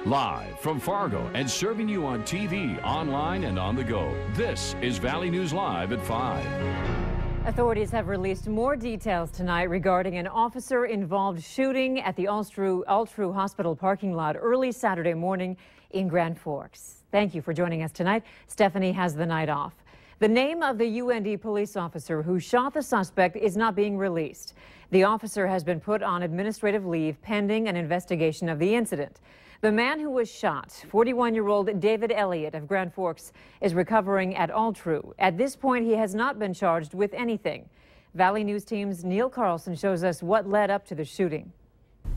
Live from Fargo and serving you on TV, online, and on the go. This is Valley News Live at 5. Authorities have released more details tonight regarding an officer-involved shooting at the Altru Hospital parking lot early Saturday morning in Grand Forks. Thank you for joining us tonight. Stephanie has the night off. The name of the UND police officer who shot the suspect is not being released. The officer has been put on administrative leave pending an investigation of the incident. The man who was shot, 41-year-old David Elliott of Grand Forks, is recovering at Altru. At this point, he has not been charged with anything. Valley News Team's Neil Carlson shows us what led up to the shooting.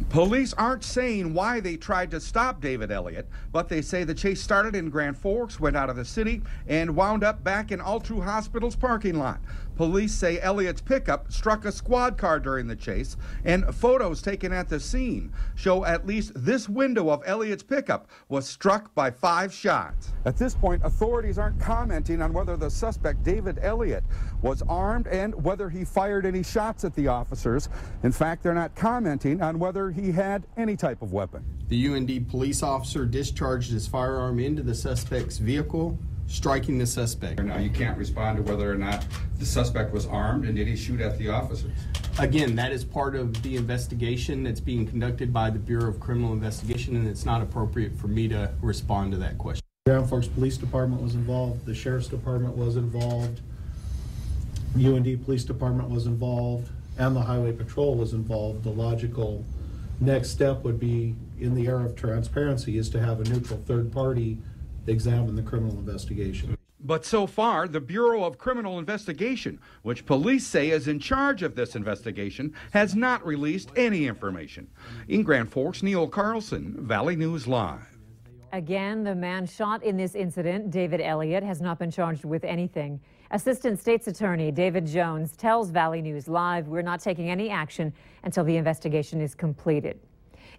Police aren't saying why they tried to stop David Elliott, but they say the chase started in Grand Forks, went out of the city, and wound up back in Altru Hospital's parking lot. Police say Elliott's pickup struck a squad car during the chase, and photos taken at the scene show at least this window of Elliott's pickup was struck by 5 shots. At this point, authorities aren't commenting on whether the suspect, David Elliott, was armed and whether he fired any shots at the officers. In fact, they're not commenting on whether he had any type of weapon. The UND police officer discharged his firearm into the suspect's vehicle, striking the suspect. Now, you can't respond to whether or not the suspect was armed, and did he shoot at the officers? Again, that is part of the investigation that's being conducted by the Bureau of Criminal Investigation, and it's not appropriate for me to respond to that question. Grand Forks Police Department was involved, the Sheriff's Department was involved, UND Police Department was involved, and the Highway Patrol was involved. The logical next step would be, in the era of transparency, is to have a neutral third party examine the criminal investigation. But so far, the Bureau of Criminal Investigation, which police say is in charge of this investigation, has not released any information. In Grand Forks, Neil Carlson, Valley News Live. Again, the man shot in this incident, David Elliott, has not been charged with anything. Assistant State's Attorney David Jones tells Valley News Live, "We're not taking any action until the investigation is completed."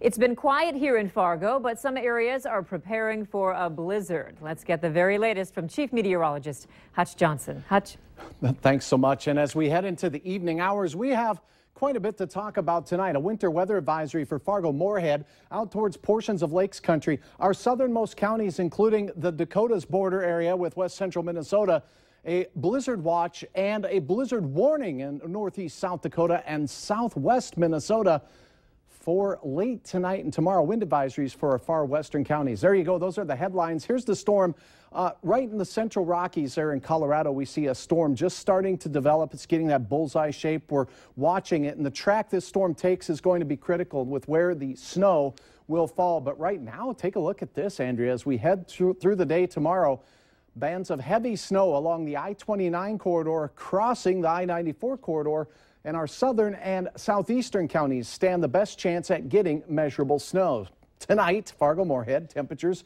It's been quiet here in Fargo, but some areas are preparing for a blizzard. Let's get the very latest from Chief Meteorologist Hutch Johnson. Hutch. Thanks so much. And as we head into the evening hours, we have quite a bit to talk about tonight. A winter weather advisory for Fargo-Moorhead out towards portions of Lakes Country. Our southernmost counties, including the Dakotas border area with west central Minnesota, a blizzard watch and a blizzard warning in northeast South Dakota and southwest Minnesota for late tonight and tomorrow. Wind advisories for our far western counties. There you go. Those are the headlines. Here's the storm. Right in the central Rockies there in Colorado, we see a storm just starting to develop. It's getting that bullseye shape. We're watching it, and the track this storm takes is going to be critical with where the snow will fall. But right now, take a look at this, Andrea. As we head through the day tomorrow, bands of heavy snow along the I-29 corridor crossing the I-94 corridor, and our southern and southeastern counties stand the best chance at getting measurable snow. Tonight, Fargo-Moorhead, temperatures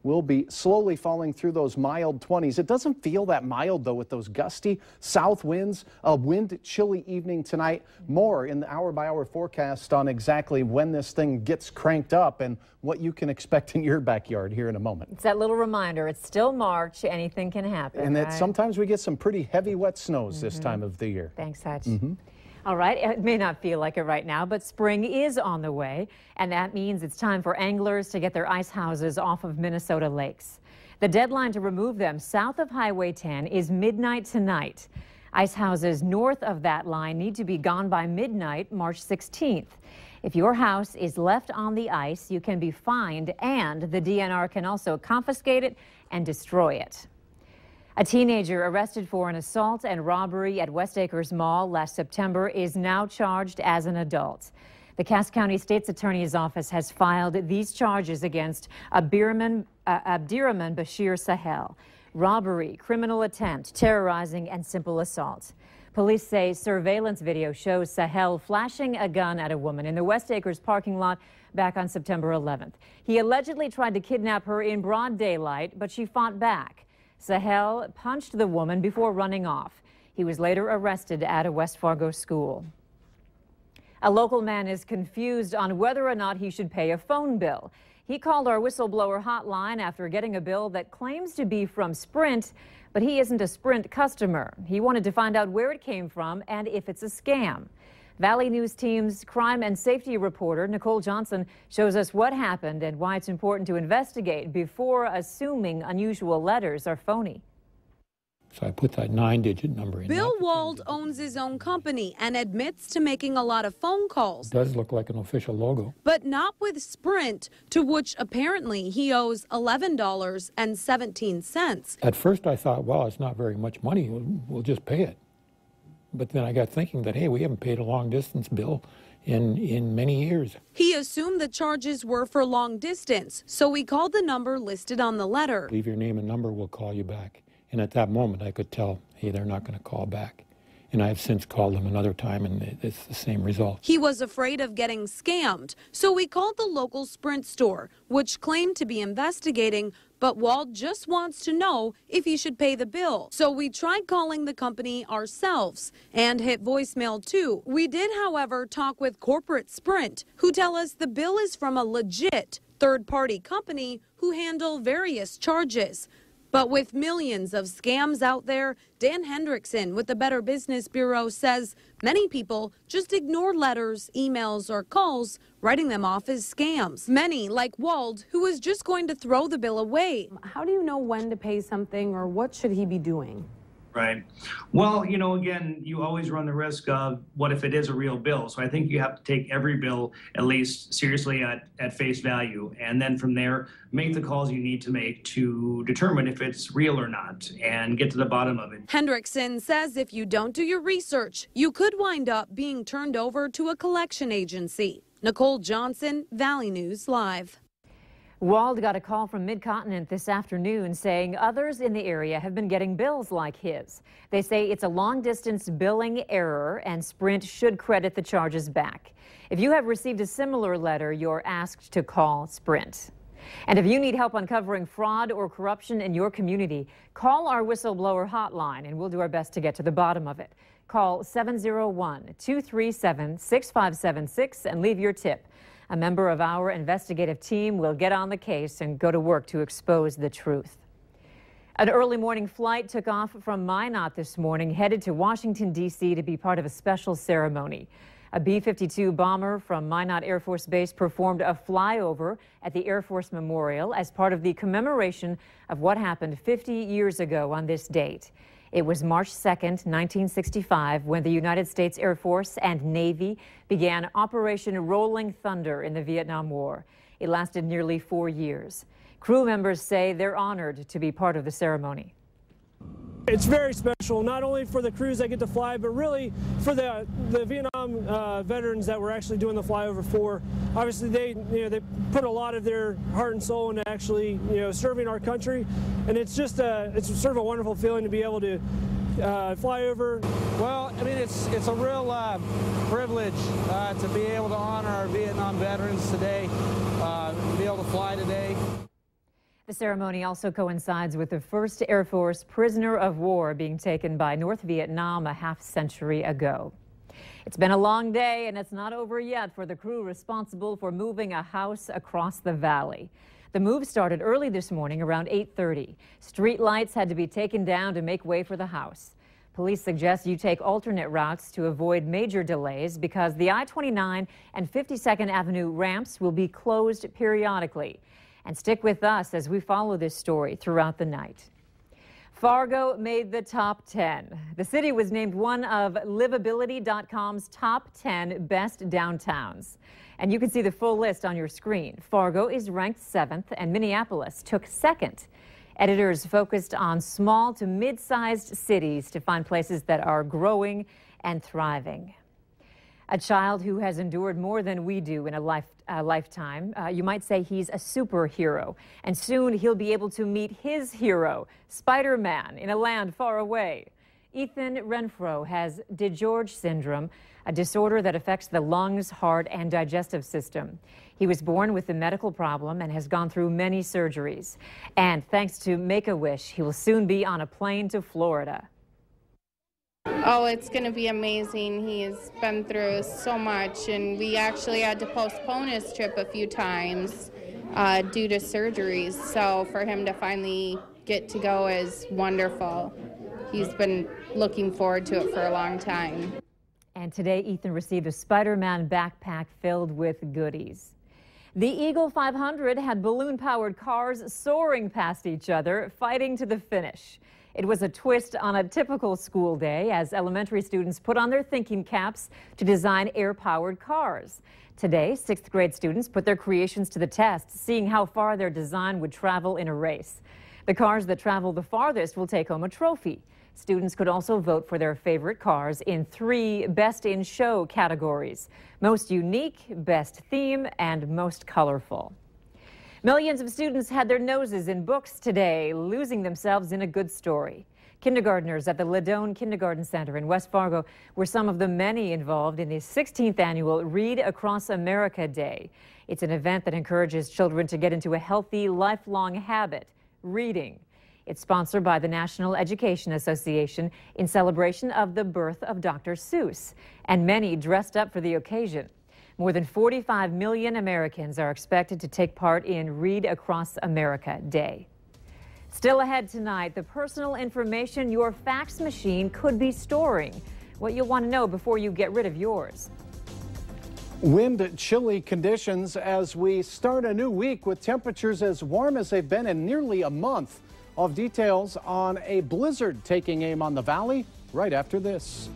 will be slowly falling through those mild 20s. It doesn't feel that mild, though, with those gusty south winds. A wind-chilly evening tonight. More in the hour-by-hour forecast on exactly when this thing gets cranked up and what you can expect in your backyard here in a moment. It's that little reminder. It's still March. Anything can happen. And that sometimes we get some pretty heavy wet snows this time of the year. Thanks, Hutch. All right, it may not feel like it right now, but spring is on the way, and that means it's time for anglers to get their ice houses off of Minnesota lakes. The deadline to remove them south of Highway 10 is midnight tonight. Ice houses north of that line need to be gone by midnight, March 16th. If your house is left on the ice, you can be fined, and the DNR can also confiscate it and destroy it. A teenager arrested for an assault and robbery at West Acres Mall last September is now charged as an adult. The Cass County State's Attorney's Office has filed these charges against Abdirahman Bashir Sahel: robbery, criminal attempt, terrorizing, and simple assault. Police say surveillance video shows Sahel flashing a gun at a woman in the West Acres parking lot back on September 11th. He allegedly tried to kidnap her in broad daylight, but she fought back. Sahel punched the woman before running off. He was later arrested at a West Fargo school. A local man is confused on whether or not he should pay a phone bill. He called our whistleblower hotline after getting a bill that claims to be from Sprint, but he isn't a Sprint customer. He wanted to find out where it came from and if it's a scam. Valley News Team's crime and safety reporter, Nicole Johnson, shows us what happened and why it's important to investigate before assuming unusual letters are phony. So I put that 9-digit number in. Bill Wald owns his own company and admits to making a lot of phone calls. It does look like an official logo. But not with Sprint, to which apparently he owes $11.17. At first I thought, well, it's not very much money. We'll just pay it. But then I got thinking that, hey, we haven't paid a long distance bill in many years. He assumed the charges were for long distance, so he called the number listed on the letter. Leave your name and number, we'll call you back. And at that moment, I could tell, hey, they're not going to call back. And I have since called them another time, and it's the same result. He was afraid of getting scammed, so he called the local Sprint store, which claimed to be investigating, but Wald just wants to know if he should pay the bill. So we tried calling the company ourselves and hit voicemail too. We did, however, talk with corporate Sprint, who tell us the bill is from a legit third-party company who handle various charges. But with millions of scams out there, Dan Hendrickson with the Better Business Bureau says many people just ignore letters, emails, or calls, writing them off as scams. Many, like Wald, who is just going to throw the bill away. How do you know when to pay something, or what should he be doing? Right. Well, you know, again, you always run the risk of what if it is a real bill. So I think you have to take every bill at least seriously at face value. And then from there, make the calls you need to make to determine if it's real or not and get to the bottom of it. Hendrickson says if you don't do your research, you could wind up being turned over to a collection agency. Nicole Johnson, Valley News Live. Wald got a call from Mid-Continent this afternoon saying others in the area have been getting bills like his. They say it's a long-distance billing error and Sprint should credit the charges back. If you have received a similar letter, you're asked to call Sprint. And if you need help uncovering fraud or corruption in your community, call our whistleblower hotline and we'll do our best to get to the bottom of it. Call 701-237-6576 and leave your tip. A member of our investigative team will get on the case and go to work to expose the truth. An early morning flight took off from Minot this morning, headed to Washington, D.C. to be part of a special ceremony. A B-52 bomber from Minot Air Force Base performed a flyover at the Air Force Memorial as part of the commemoration of what happened 50 years ago on this date. It was March 2nd, 1965, when the United States Air Force and Navy began Operation Rolling Thunder in the Vietnam War. It lasted nearly 4 years. Crew members say they're honored to be part of the ceremony. It's very special, not only for the crews that get to fly, but really for the Vietnam veterans that we're actually doing the flyover for. Obviously, they put a lot of their heart and soul into actually serving our country, and it's just it's sort of a wonderful feeling to be able to fly over. Well, I mean, it's a real privilege to be able to honor our Vietnam veterans today, be able to fly today. The ceremony also coincides with the first Air Force prisoner of war being taken by North Vietnam a half-century ago. It's been a long day, and it's not over yet for the crew responsible for moving a house across the valley. The move started early this morning around 8:30. Street lights had to be taken down to make way for the house. Police suggest you take alternate routes to avoid major delays because the I-29 and 52nd Avenue ramps will be closed periodically. And stick with us as we follow this story throughout the night. Fargo made the top 10. The city was named one of Livability.com's top 10 best downtowns. And you can see the full list on your screen. Fargo is ranked 7th and Minneapolis took 2nd. Editors focused on small to mid-sized cities to find places that are growing and thriving. A child who has endured more than we do in a lifetime. You might say he's a superhero. And soon he'll be able to meet his hero, Spider-Man, in a land far away. Ethan Renfro has DeGeorge syndrome, a disorder that affects the lungs, heart, and digestive system. He was born with the medical problem and has gone through many surgeries. And thanks to Make-A-Wish, he will soon be on a plane to Florida. Oh, it's going to be amazing. He's been through so much, and we actually had to postpone his trip a few times due to surgeries. So for him to finally get to go is wonderful. He's been looking forward to it for a long time. And today, Ethan received a Spider-Man backpack filled with goodies. The Eagle 500 had balloon-powered cars soaring past each other, fighting to the finish. It was a twist on a typical school day as elementary students put on their thinking caps to design air-powered cars. Today, 6th grade students put their creations to the test, seeing how far their design would travel in a race. The cars that travel the farthest will take home a trophy. Students could also vote for their favorite cars in 3 Best in Show categories: Most Unique, Best Theme, and Most Colorful. Millions of students had their noses in books today, losing themselves in a good story. Kindergartners at the Ladone Kindergarten Center in West Fargo were some of the many involved in the 16th annual Read Across America Day. It's an event that encourages children to get into a healthy, lifelong habit, reading. It's sponsored by the National Education Association in celebration of the birth of Dr. Seuss, and many dressed up for the occasion. More than 45 million Americans are expected to take part in Read Across America Day. Still ahead tonight, the personal information your fax machine could be storing. What you'll want to know before you get rid of yours. Wind chilly conditions as we start a new week with temperatures as warm as they've been in nearly a month. Of details on a blizzard taking aim on the valley right after this.